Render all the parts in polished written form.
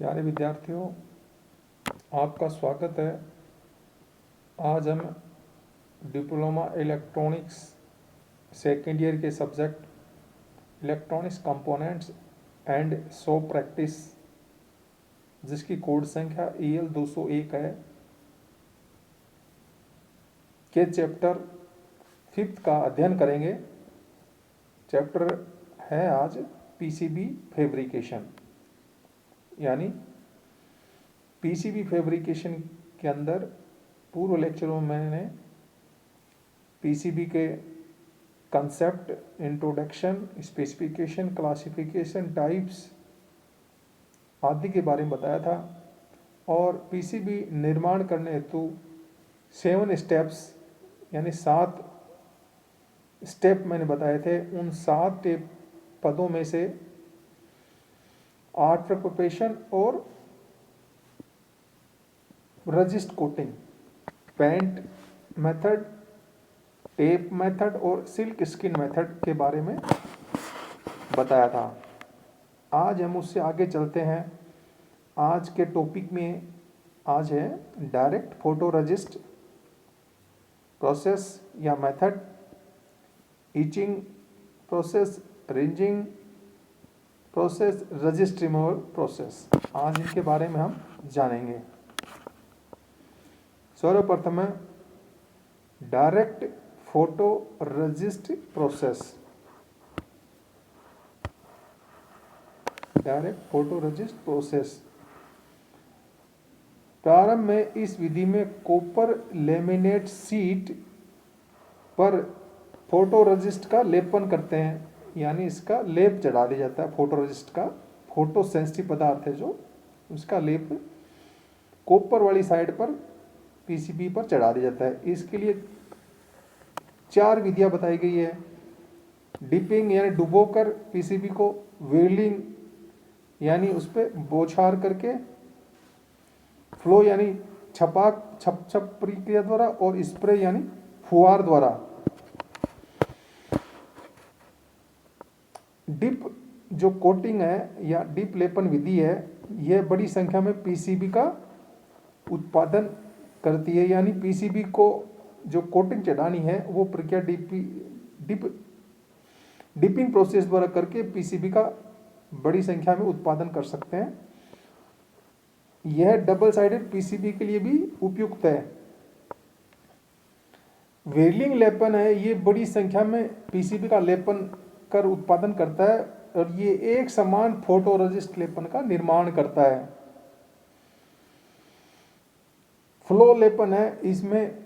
प्यारे विद्यार्थियों, आपका स्वागत है। आज हम डिप्लोमा इलेक्ट्रॉनिक्स सेकेंड ईयर के subject electronics components and so practice, जिसकी कोड संख्या EL 201 है, के चैप्टर 5 का अध्ययन करेंगे। चैप्टर है आज PCB फैब्रिकेशन। यानी PCB फैब्रिकेशन के अंदर पूर्व लेक्चरों में मैंने PCB के concept, introduction, specification, classification, types आदि के बारे में बताया था। और PCB निर्माण करने हेतु 7 स्टेप्स यानी 7 स्टेप मैंने बताए थे। उन 7 पदों में से आफ्टर प्रिपरेशन और resist coating, paint method, tape method और सिल्क स्किन मेथड के बारे में बताया था। आज हम उससे आगे चलते हैं। आज के टॉपिक में आज है डायरेक्ट फोटोरेजिस्ट प्रोसेस या method, etching process, rinsing process, resist removal process. आज इनके बारे में हम जानेंगे। सर्वप्रथम है direct photoresist process. Direct photoresist process प्रारंभ में इस विधि में कॉपर लेमिनेट शीट पर फोटोरेजिस्ट का लेपन करते हैं, यानी इसका लेप चढ़ा दिया जाता है। फोटोरेजिस्ट का फोटो सेंसिटिव पदार्थ है जो, उसका लेप कॉपर वाली साइड पर PCB पर चढ़ा दिया जाता है। इसके लिए 4 विधियां बताई गई है। डिपिंग यानी डुबोकर PCB को, व्हीलिंग यानी उस पर बौछार करके, फ्लो यानी छप प्रक्रिया द्वारा, और स्प्रे यानी फुहार द्वारा। डिप जो कोटिंग है या डिप लेपन विधि है, यह बड़ी संख्या में PCB का उत्पादन करती है। यानी PCB को जो कोटिंग चढ़ानी है वो प्रक्रिया डिपिंग प्रोसेस द्वारा करके PCB का बड़ी संख्या में उत्पादन कर सकते हैं। यह डबल साइडेड PCB के लिए भी उपयुक्त है। व्हीलिंग लेपन है, ये बड़ी संख्या में PCB का लेपन कर उत्पादन करता है और ये एक समान फोटोरेजिस्ट लेपन का निर्माण करता है। फ्लो लेपन है, इसमें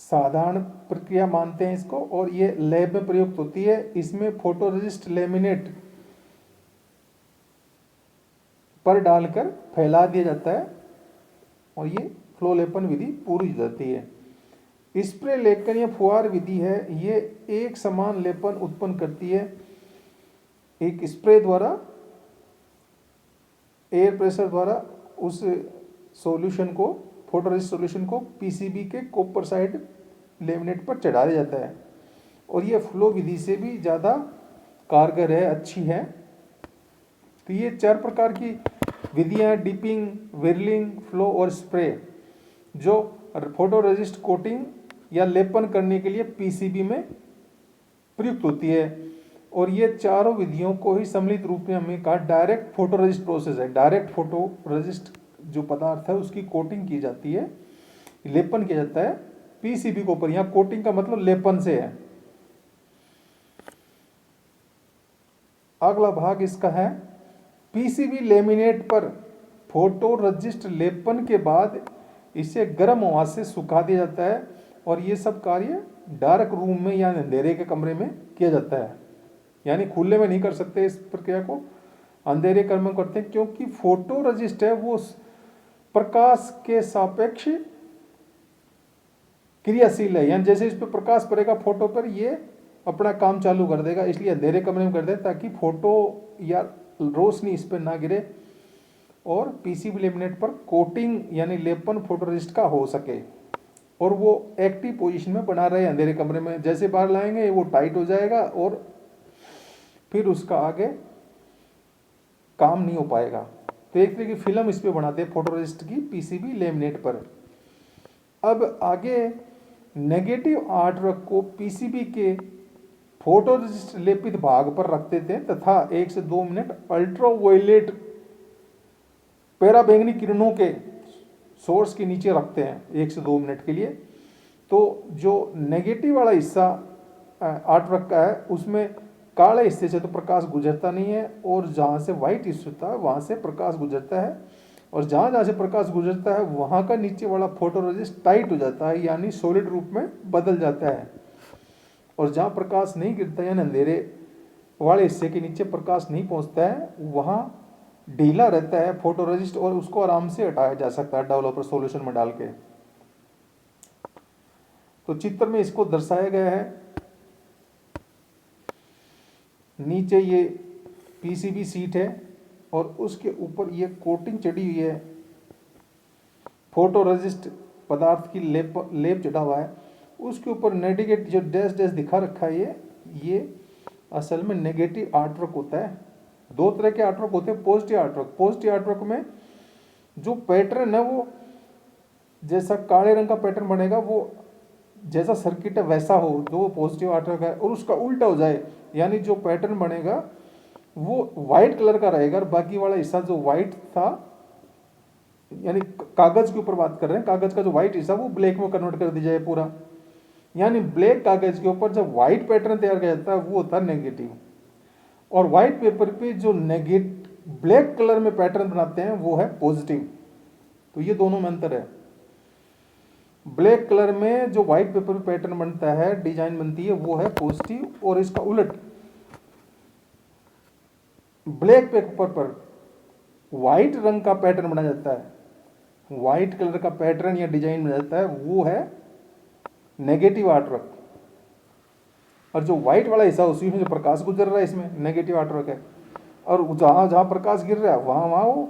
साधारण प्रक्रिया मानते हैं इसको, और ये लैब में प्रयुक्त होती है। इसमें फोटोरेजिस्ट लेमिनेट पर डालकर फैला दिया जाता है और ये फ्लो लेपन विधि पूरी हो जाती है। स्प्रे लेपन या फुहार विधि है, ये एक समान लेपन उत्पन्न करती है। एक स्प्रे द्वारा, एयर प्रेशर द्वारा उस सॉल्यूशन को, फोटोरेजिस्ट सॉल्यूशन को PCB के कॉपर साइड लेमिनेट पर चढ़ा दिया जाता है और ये फ्लो विधि से भी ज़्यादा कारगर है, अच्छी है। तो ये 4 प्रकार की विधियां, डिपिंग, व्हीलिंग, फ्लो और स्प्रे, जो फोटोरेजिस्ट कोटिंग या लेपन करने के लिए PCB में प्रयुक्त होती है। और ये चारों विधियों को ही सम्मिलित रूप में हमने कहा डायरेक्ट फोटोरेजिस्ट प्रोसेस है। डायरेक्ट फोटोरेजिस्ट जो पदार्थ है उसकी कोटिंग की जाती है, लेपन किया जाता है PCB के ऊपर। यहाँ कोटिंग का मतलब लेपन से है। अगला भाग इसका है PCB लेमिनेट पर फोटोरेजिस्ट लेपन के बाद इसे गर्म हवा से सुखा दिया जाता है और ये सब कार्य डार्क रूम में या अंधेरे के कमरे में किया जाता है। यानी खुले में नहीं कर सकते इस प्रक्रिया को, अंधेरे कमरे में करते हैं, क्योंकि फोटोरेजिस्ट है वो प्रकाश के सापेक्ष क्रियाशील है। यानी जैसे इस पर प्रकाश पड़ेगा फोटो पर, ये अपना काम चालू कर देगा। इसलिए अंधेरे कमरे में कर दे ताकि फोटो या रोशनी इस पर ना गिरे और PCB लेमिनेट पर कोटिंग यानी लेपन फोटोरेजिस्ट का हो सके और वो एक्टिव पोजीशन में बना रहे अंधेरे कमरे में। जैसे बाहर लाएंगे वो टाइट हो जाएगा और फिर उसका आगे काम नहीं हो पाएगा। तो एक तरह की फिल्म इस पे बनाते हैं फोटोरेसिस्ट की पीसीबी लेमिनेट पर। अब आगे नेगेटिव आर्टवर्क को पीसीबी के फोटोरेसिस्ट लेपित भाग पर रख देते हैं तथा 1 से 2 मिनट अल्ट्रावायलेट पैराबैंगनी किरणों के सोर्स के नीचे रखते हैं 1 से 2 मिनट के लिए। तो जो नेगेटिव वाला हिस्सा आर्टवर्क का है उसमें काले हिस्से से तो प्रकाश गुजरता नहीं है, और जहाँ से वाइट हिस्सा होता है वहाँ से प्रकाश गुजरता है, और जहाँ जहाँ से प्रकाश गुजरता है वहाँ का नीचे वाला फोटोरेसिस्ट टाइट हो जाता है, यानी सॉलिड रूप में बदल जाता है। और जहाँ प्रकाश नहीं गिरता यानी अंधेरे वाले हिस्से के नीचे प्रकाश नहीं पहुँचता है वहाँ ढीला रहता है फोटोरेसिस्ट, और उसको आराम से हटाया जा सकता है डेवलपर सॉल्यूशन में डाल के। तो चित्र में इसको दर्शाया गया है। नीचे ये पीसीबी सीट है और उसके ऊपर ये कोटिंग चढ़ी हुई है, फोटोरेसिस्ट पदार्थ की लेप चढ़ा हुआ है। उसके ऊपर नेगेटिव जो डैश डैश दिखा रखा है ये असल में नेगेटिव आर्टवर्क होता है। दो तरह के आर्टवर्क होते हैं, पॉजिटिव आर्टवर्क। पॉजिटिव आर्टवर्क में जो पैटर्न है वो जैसा काले रंग का पैटर्न बनेगा, वो जैसा सर्किट है वैसा हो, जो पॉजिटिव आर्टवर्क है, और उसका उल्टा हो जाए यानी जो पैटर्न बनेगा वो वाइट कलर का रहेगा और बाकी वाला हिस्सा जो वाइट था, यानी कागज के ऊपर बात कर रहे हैं, कागज का जो वाइट हिस्सा वो ब्लैक में कन्वर्ट कर दिया जाए पूरा। यानी ब्लैक कागज के ऊपर जब व्हाइट पैटर्न तैयार किया जाता है वो होता है नेगेटिव, और व्हाइट पेपर पे जो ब्लैक कलर में पैटर्न बनाते हैं वो है पॉजिटिव। तो ये दोनों में अंतर है। ब्लैक कलर में जो व्हाइट पेपर पे पैटर्न बनता है, डिजाइन बनती है, वो है पॉजिटिव, और इसका उलट ब्लैक पेपर पर व्हाइट रंग का पैटर्न बना जाता है, व्हाइट कलर का पैटर्न या डिजाइन बना जाता है, वो है नेगेटिव आर्टवर्क। और जो व्हाइट वाला हिस्सा उसी में जो प्रकाश गुजर रहा है इसमें नेगेटिव आर्टवर्क है, और जहां जहां प्रकाश गिर रहा है वहां वहां वो,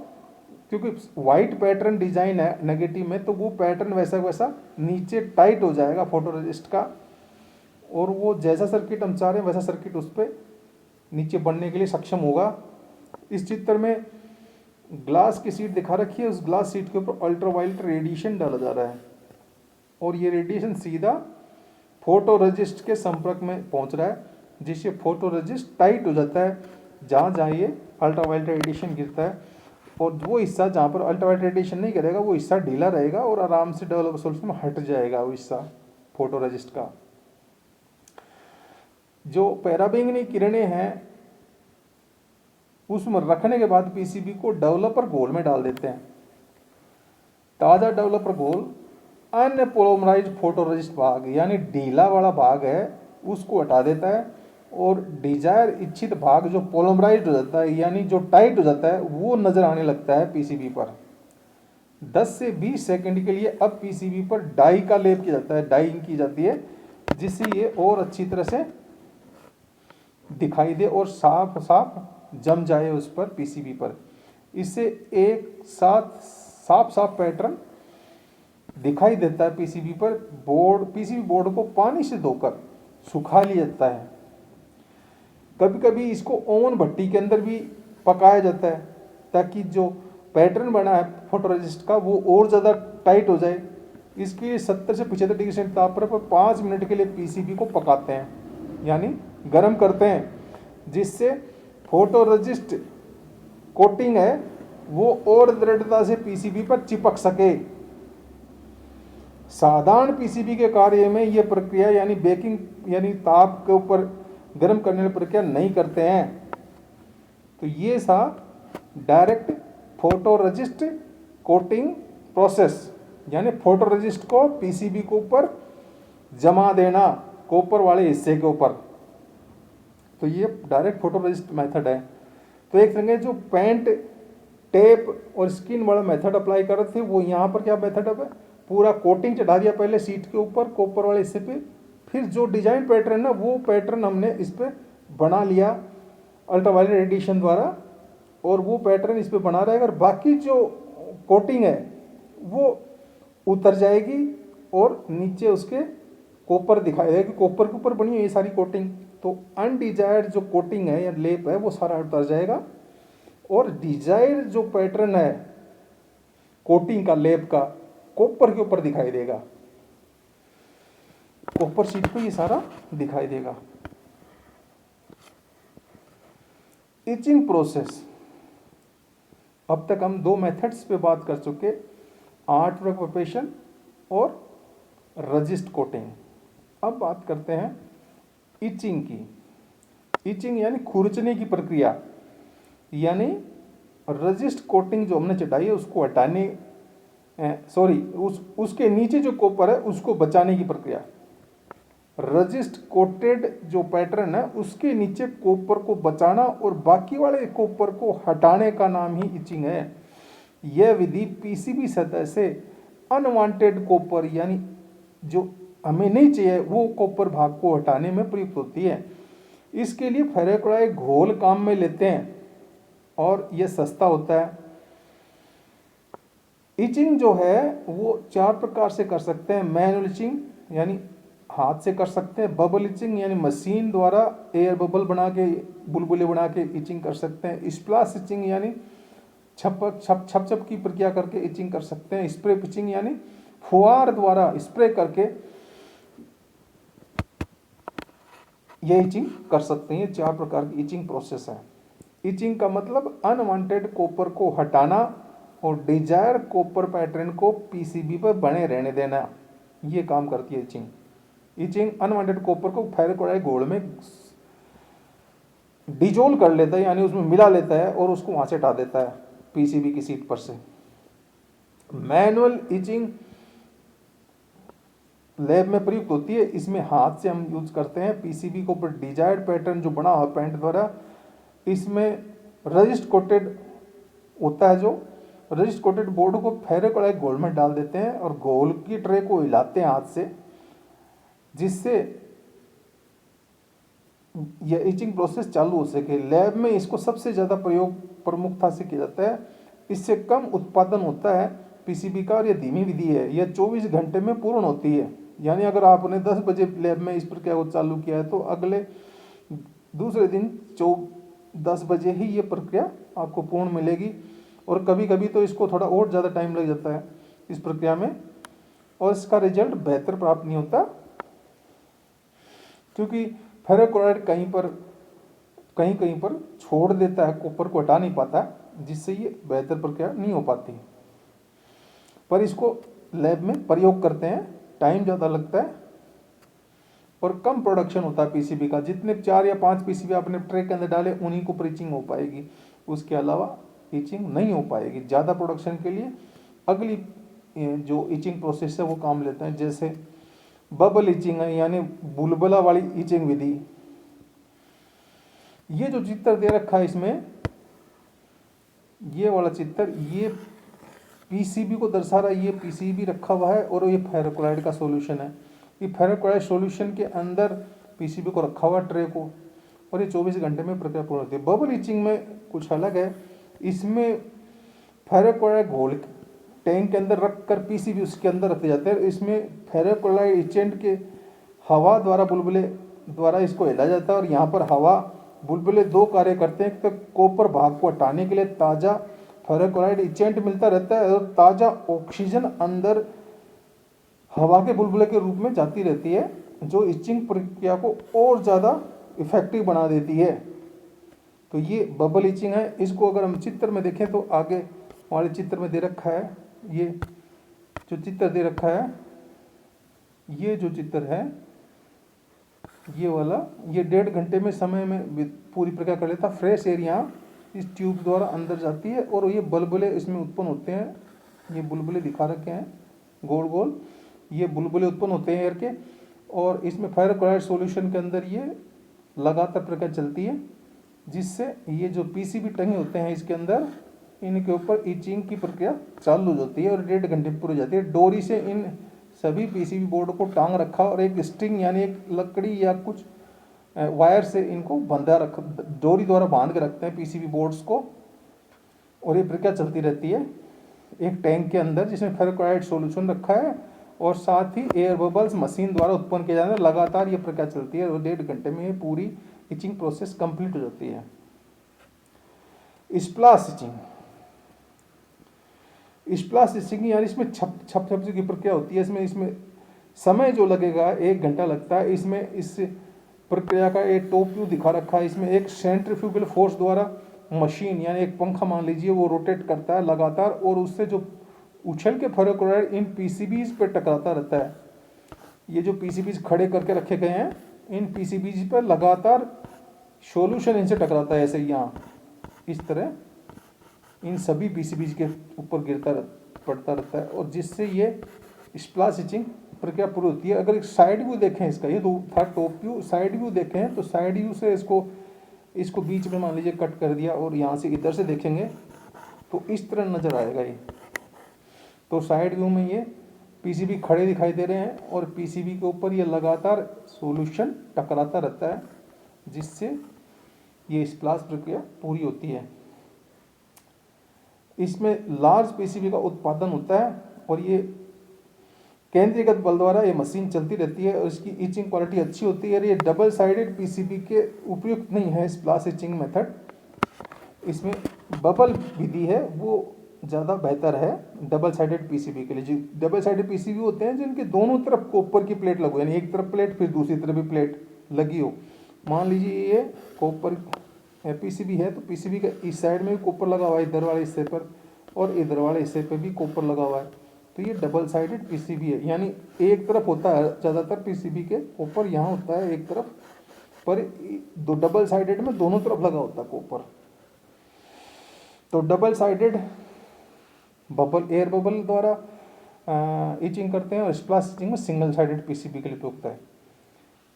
क्योंकि व्हाइट पैटर्न डिजाइन है नेगेटिव में, तो वो पैटर्न वैसा वैसा नीचे टाइट हो जाएगा फोटोरेसिस्ट का, और वो जैसा सर्किट हम चाह रहे हैं वैसा सर्किट उस पर नीचे बनने के लिए सक्षम होगा। इस चित्र में ग्लास की शीट दिखा रखी है, उस ग्लास शीट के ऊपर अल्ट्रावायलेट रेडिएशन डाला जा रहा है, और ये रेडिएशन सीधा फोटोरेसिस्ट के संपर्क में पहुंच रहा है, जिससे फोटोरेसिस्ट टाइट हो जाता है जहाँ जहाँ ये अल्ट्रावायलेट रेडिएशन गिरता है, और वो हिस्सा जहाँ पर अल्ट्रावायलेट रेडिएशन नहीं गिरेगा वो हिस्सा ढीला रहेगा और आराम से डेवलपर सॉल्यूशन में हट जाएगा वो हिस्सा फोटोरेसिस्ट का। जो पैराबैंगनी किरणें हैं उसमें रखने के बाद पीसीबी को डेवलपर घोल में डाल देते हैं। ताज़ा डेवलपर घोल अन्य पोलोमराइज फोटोरेसिस्ट भाग यानी ढीला वाला भाग है उसको हटा देता है, और डिजायर इच्छित भाग जो पोलोमराइज हो जाता है यानी जो टाइट हो जाता है वो नजर आने लगता है पीसीबी पर। 10 से 20 सेकंड के लिए अब पीसीबी पर डाई का लेप किया जाता है, डाइंग की जाती है, जिससे ये और अच्छी तरह से दिखाई दे और साफ साफ जम जाए उस पर पीसीबी पर। इससे एक साथ साफ साफ पैटर्न दिखाई देता है पीसीबी पर। पीसीबी बोर्ड को पानी से धोकर सुखा लिया जाता है। कभी कभी इसको ओवन भट्टी के अंदर भी पकाया जाता है ताकि जो पैटर्न बना है फोटोरेसिस्ट का वो और ज़्यादा टाइट हो जाए। इसके लिए 70 से 75 डिग्री सेंटीग्रेड तापमान पर 5 मिनट के लिए पीसीबी को पकाते हैं यानी गर्म करते हैं, जिससे फोटोरेसिस्ट कोटिंग है वो और दृढ़ता से पीसीबी पर चिपक सके। साधारण पीसीबी के कार्य में यह प्रक्रिया यानी बेकिंग यानी ताप के ऊपर गर्म करने की प्रक्रिया नहीं करते हैं। तो ये था डायरेक्ट फोटोरेसिस्ट कोटिंग प्रोसेस, यानी फोटोरेसिस्ट को पीसीबी के ऊपर जमा देना कॉपर वाले हिस्से के ऊपर। तो ये डायरेक्ट फोटोरेसिस्ट मेथड है। तो एक संगे जो पेंट टेप और स्किन वाला मेथड अप्लाई कर रहे थे वो यहाँ पर क्या मेथड है, पूरा कोटिंग चढ़ा दिया पहले सीट के ऊपर कॉपर वाले हिस्से पे, फिर जो डिजाइन पैटर्न है वो पैटर्न हमने इस पे बना लिया अल्ट्रावायलेट रेडिएशन द्वारा, और वो पैटर्न इस पे बना रहेगा, और बाकी जो कोटिंग है वो उतर जाएगी और नीचे उसके कॉपर दिखाई देगा कि कॉपर के ऊपर बनी है ये सारी कोटिंग। तो अनडिजायर्ड जो कोटिंग है या लेप है वो सारा उतर जाएगा, और डिजायर जो पैटर्न है कोटिंग का लेप का कॉपर के ऊपर दिखाई देगा, कॉपर शीट पे ये सारा दिखाई देगा। इचिंग प्रोसेस, अब तक हम 2 मेथड्स पे बात कर चुके, आर्ट वर्क प्रिपरेशन और रजिस्ट कोटिंग। अब बात करते हैं इचिंग की। इचिंग यानी खुरचने की प्रक्रिया, यानी रजिस्ट कोटिंग जो हमने चटाई है उसको हटाने, उसके नीचे जो कॉपर है उसको बचाने की प्रक्रिया। रजिस्ट कोटेड जो पैटर्न है उसके नीचे कॉपर को बचाना और बाकी वाले कॉपर को हटाने का नाम ही इचिंग है। यह विधि पीसीबी सतह से अनवांटेड कॉपर यानी जो हमें नहीं चाहिए वो कॉपर भाग को हटाने में प्रयुक्त होती है। इसके लिए फेरोक्लोराइड घोल काम में लेते हैं और यह सस्ता होता है। इचिंग जो है वो 4 प्रकार से कर सकते हैं। मैनुअल इचिंग यानी हाथ से कर सकते हैं, बबल इचिंग यानी मशीन द्वारा एयर बबल बना के बुलबुले बना के इचिंग कर सकते हैं, स्प्लैश इचिंग यानी छप की प्रक्रिया करके इचिंग कर सकते हैं, स्प्रे इचिंग यानी फुहार द्वारा स्प्रे करके ये इचिंग कर सकते हैं। ये 4 प्रकार की इचिंग प्रोसेस है। इचिंग का मतलब अनवांटेड कॉपर को हटाना और डिजायर कॉपर पैटर्न को पीसीबी पर बने रहने देना, ये काम करती है इचिंग। इचिंग अनवांटेड कॉपर को फेरोक्लोराइड घोल में डिजोल्व कर लेता है यानी उसमें मिला लेता है और उसको वहां से हटा देता है पीसीबी की सीट पर से। मैनुअल इचिंग लैब में प्रयुक्त होती है, इसमें हाथ से हम यूज करते हैं पीसीबी के ऊपर डिजायर्ड पैटर्न जो बना हुआ पेंट द्वारा। इसमें रजिस्ट कोटेड होता है, जो रजिस्ट कोटेड बोर्ड को फेरोक्लोराइड घोल में डाल देते हैं और घोल की ट्रे को हिलाते हैं हाथ से, जिससे यह इचिंग प्रोसेस चालू हो सके। लैब में इसको सबसे ज़्यादा प्रयोग प्रमुखता से किया जाता है। इससे कम उत्पादन होता है पीसीबी का और यह धीमी विधि है। यह 24 घंटे में पूर्ण होती है, यानी अगर आपने 10 बजे लैब में इस प्रक्रिया को चालू किया है तो अगले दूसरे दिन 10 बजे ही ये प्रक्रिया आपको पूर्ण मिलेगी। और कभी कभी तो इसको थोड़ा और ज़्यादा टाइम लग जाता है इस प्रक्रिया में और इसका रिजल्ट बेहतर प्राप्त नहीं होता, क्योंकि फेरोक्लोराइड कहीं कहीं पर छोड़ देता है, कॉपर को हटा नहीं पाता, जिससे ये बेहतर प्रक्रिया नहीं हो पाती। पर इसको लैब में प्रयोग करते हैं, टाइम ज़्यादा लगता है और कम प्रोडक्शन होता है पीसीबी का। जितने 4 या 5 पीसीबी आपने ट्रे के अंदर डाले उन्हीं को पर इचिंग हो पाएगी, उसके अलावा इचिंग नहीं हो पाएगी। ज़्यादा प्रोडक्शन के लिए अगली जो इचिंग प्रोसेस है वो काम लेते हैं, जैसे बबल इचिंग है यानी बुलबुला वाली इचिंग विधि। ये जो चित्र दे रखा है इसमें, ये वाला चित्र, ये पीसीबी को दर्शा रहा है। ये पीसीबी रखा हुआ है और ये फेरोक्लोराइड का सॉल्यूशन है। ये फेरोक्लोराइड सॉल्यूशन के अंदर पीसीबी को रखा हुआ ट्रे को, और ये 24 घंटे में प्रक्रिया पूर्ण होती है। बबल इचिंग में कुछ अलग है, इसमें फेरोक्लोराइड घोल टैंक के अंदर रखकर पीसीबी उसके अंदर रखे जाते हैं। इसमें फेरोक्लोराइड इचेंट के हवा द्वारा बुलबुले द्वारा इसको हिला जाता है और यहाँ पर हवा बुलबुले 2 कार्य करते हैं। तो कॉपर भाग को हटाने के लिए ताज़ा फेरोक्लोराइड इचेंट मिलता रहता है और ताज़ा ऑक्सीजन अंदर हवा के बुलबुले के रूप में जाती रहती है, जो इचिंग प्रक्रिया को और ज़्यादा इफेक्टिव बना देती है। तो ये बबल इचिंग है। इसको अगर हम चित्र में देखें तो आगे वाले चित्र में दे रखा है, ये जो चित्र दे रखा है, ये जो चित्र है ये वाला, ये 1.5 घंटे में समय में पूरी प्रक्रिया कर लेता। फ्रेश एयर यहाँ इस ट्यूब द्वारा अंदर जाती है और ये बुलबुले इसमें उत्पन्न होते हैं। ये बुलबुले दिखा रखे हैं गोल गोल, ये बुलबुले उत्पन्न होते हैं एयर के, और इसमें फेरोक्लोराइड सॉल्यूशन के अंदर ये लगातार प्रक्रिया चलती है, जिससे ये जो पीसीबी टंगे होते हैं इसके अंदर, इनके ऊपर इचिंग की प्रक्रिया चालू हो जाती है और 1.5 घंटे में पूरी जाती है। डोरी से इन सभी पीसीबी बोर्ड को टांग रखा और एक स्ट्रिंग यानी एक लकड़ी या कुछ वायर से इनको बंधा रखा, डोरी द्वारा बांध के रखते हैं पीसीबी बोर्ड्स को, और ये प्रक्रिया चलती रहती है एक टैंक के अंदर जिसमें फेरोक्लोराइड सॉल्यूशन रखा है और साथ ही एयर बबल्स मशीन द्वारा उत्पन्न किया जाता है। लगातार ये प्रक्रिया चलती है और 1.5 घंटे में पूरी इचिंग प्रोसेस कंप्लीट हो जाती है। स्प्लाश स्टिचिंग, स्प्लाश स्टिचिंग यानी इसमें छप की प्रक्रिया होती है। इसमें समय जो लगेगा 1 घंटा लगता है। इसमें इस प्रक्रिया का एक टॉप व्यू दिखा रखा है। इसमें एक सेंट्रीफ्यूगल फोर्स द्वारा मशीन यानी एक पंखा मान लीजिए वो रोटेट करता है लगातार, और उससे जो उछल के फेरोक्लोराइड इन पीसीबीज पर टकराता रहता है। ये जो पीसीबीज खड़े करके रखे गए हैं, इन पीसीबीज पर लगातार सॉल्यूशन इनसे टकराता है, ऐसे यहाँ इस तरह इन सभी पीसीबीज के ऊपर पड़ता रहता है, और जिससे ये स्प्लाश स्टिचिंग प्रक्रिया पूरी होती है। अगर एक साइड व्यू देखें इसका, ये तो था टॉप व्यू, साइड व्यू देखें तो साइड व्यू से इसको बीच में मान लीजिए कट कर दिया, और यहाँ से इधर से देखेंगे तो इस तरह नजर आएगा ये। तो साइड व्यू में ये पीसीबी खड़े दिखाई दे रहे हैं, और पीसीबी के ऊपर ये लगातार सॉल्यूशन टकराता रहता है, जिससे ये स्प्लाश प्रक्रिया पूरी होती है। इसमें लार्ज पीसीबी का उत्पादन होता है, और ये केंद्रीयगत बल द्वारा ये मशीन चलती रहती है, और इसकी इचिंग क्वालिटी अच्छी होती है। और ये डबल साइडेड पीसीबी के उपयुक्त नहीं है स्प्लाश इचिंग मेथड। इसमें बबल विधि है वो ज़्यादा बेहतर है डबल साइडेड पीसीबी के लिए। जो डबल साइडेड पीसीबी होते हैं जिनके दोनों तरफ कॉपर की प्लेट लगी, यानी एक तरफ प्लेट फिर दूसरी तरफ भी प्लेट लगी हो। मान लीजिए ये कॉपर पीसीबी है, तो पीसीबी का इस साइड में भी कॉपर लगा हुआ है, इधर वाले हिस्से पर, और इधर वाले हिस्से पर भी कॉपर लगा हुआ है। तो ये डबल साइडेड पीसीबी है, यानी एक तरफ होता है ज़्यादातर पीसीबी के कॉपर, यहाँ होता है एक तरफ, पर दो डबल साइडेड में दोनों तरफ लगा होता है कॉपर। तो double sided bubble air bubble द्वारा इचिंग करते हैं, और स्प्लाश इचिंग में सिंगल साइडेड पीसीबी के लिए उपयुक्त है।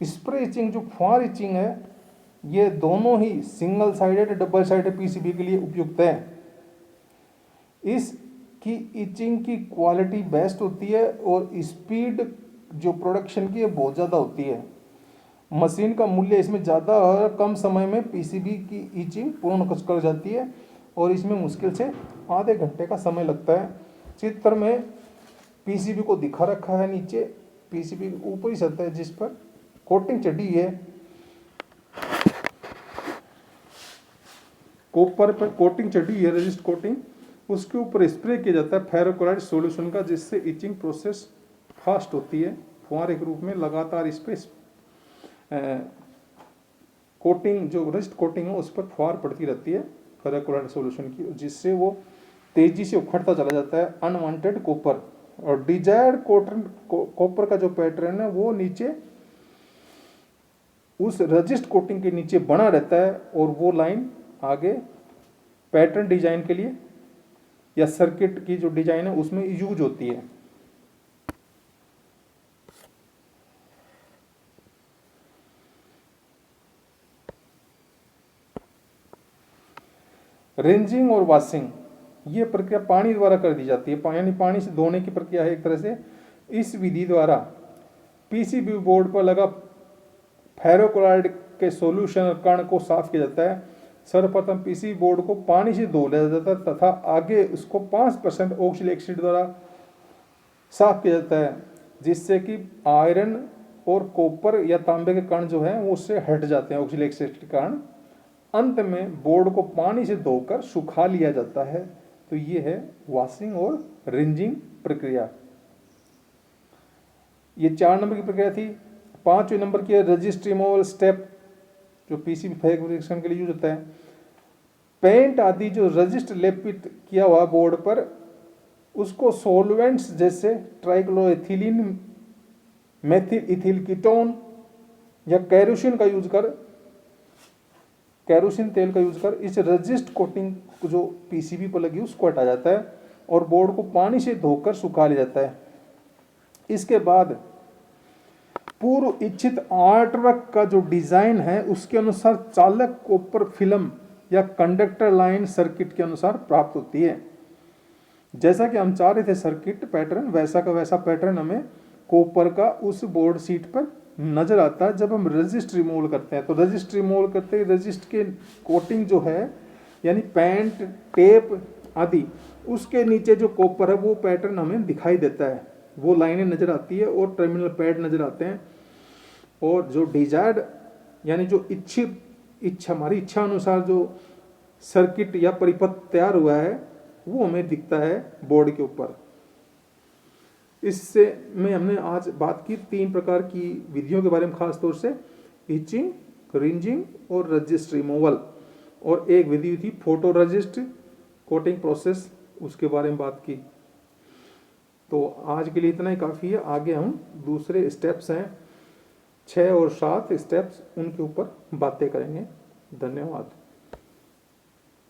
स्प्रे इचिंग जो फुहार इचिंग है, ये दोनों ही single sided double sided PCB के लिए उपयुक्त है। इसकी इचिंग की क्वालिटी बेस्ट होती है, और स्पीड जो प्रोडक्शन की है बहुत ज़्यादा होती है। मशीन का मूल्य इसमें ज़्यादा और कम समय में पीसीबी की इचिंग पूर्ण कर जाती है, और इसमें मुश्किल से आधे घंटे का समय लगता है। चित्र में पीसीबी को दिखा रखा है, नीचे पीसीबी ऊपरी सतह जिस पर कोटिंग चढ़ी है, कॉपर पर कोटिंग चढ़ी है, रेजिस्ट कोटिंग, उसके ऊपर स्प्रे किया जाता है फेरोक्लोराइड सॉल्यूशन का, जिससे इचिंग प्रोसेस फास्ट होती है। फुहारे के रूप में लगातार इस पर कोटिंग जो रेजिस्ट कोटिंग है उस पर फुहार पड़ती रहती है फेरोक्लोराइड सॉल्यूशन की, जिससे वो तेजी से उखड़ता चला जाता है अनवांटेड कॉपर। और डिजायर्ड कॉपर का जो पैटर्न है वो नीचे उस रजिस्ट कोटिंग के नीचे बना रहता है, और वो लाइन आगे पैटर्न डिजाइन के लिए या सर्किट की जो डिजाइन है उसमें यूज होती है। रिंजिंग और वॉशिंग, ये प्रक्रिया पानी द्वारा कर दी जाती है, यानी पानी से धोने की प्रक्रिया है एक तरह से। इस विधि द्वारा पीसीबी बोर्ड पर लगा फेरोक्लोराइड के सॉल्यूशन कण को साफ किया जाता है। सर्वप्रथम पीसीबी बोर्ड को पानी से धो लिया जाता है, तथा आगे उसको 5% ऑक्सिलिक एसिड द्वारा साफ किया जाता है, जिससे कि आयरन और कॉपर या तांबे के कण जो हैं वो उससे हट जाते हैं ऑक्सिलिक एसिड के कारण। अंत में बोर्ड को पानी से धोकर सुखा लिया जाता है। तो ये है वॉशिंग और रिंजिंग प्रक्रिया। ये 4 नंबर की प्रक्रिया थी। 5वें नंबर की रजिस्ट रिमूवल स्टेप, जो पीसीबी फैब्रिकेशन के लिए यूज होता है। पेंट आदि जो रजिस्ट लेपित किया हुआ बोर्ड पर, उसको सॉल्वेंट्स जैसे ट्राइक्लोएथिलीन, मेथिल इथिल कीटोन या केरोसिन तेल का यूज कर इस रजिस्ट कोटिंग जो पीसीबी पर लगी उसको हटाया जाता है, और बोर्ड को पानी से धोकर सुखा लिया जाता है। इसके बाद पूर्व इच्छित आर्टवर्क का जो डिजाइन है उसके अनुसार चालक कॉपर फिल्म या कंडक्टर लाइन सर्किट के अनुसार प्राप्त होती है। जैसा कि हम चाह रहे थे सर्किट पैटर्न, वैसा का वैसा पैटर्न हमें कॉपर का उस बोर्ड सीट पर नजर आता है जब हम रजिस्ट रिमूवल करते हैं। तो रजिस्ट रिमूवल करते ही रजिस्ट के कोटिंग जो है, यानी पेंट, टेप आदि, उसके नीचे जो कॉपर है वो पैटर्न हमें दिखाई देता है, वो लाइनें नजर आती है और टर्मिनल पैड नजर आते हैं। और जो डिजायर्ड यानी जो हमारी इच्छा अनुसार जो सर्किट या परिपथ तैयार हुआ है वो हमें दिखता है बोर्ड के ऊपर। इससे में हमने आज बात की 3 प्रकार की विधियों के बारे में, खास तौर से इचिंग, रिंजिंग और रजिस्ट रिमूवल, और एक विधि थी फोटो रजिस्ट कोटिंग प्रोसेस, उसके बारे में बात की। तो आज के लिए इतना ही काफ़ी है। आगे हम दूसरे स्टेप्स हैं 6 और 7 स्टेप्स, उनके ऊपर बातें करेंगे। धन्यवाद।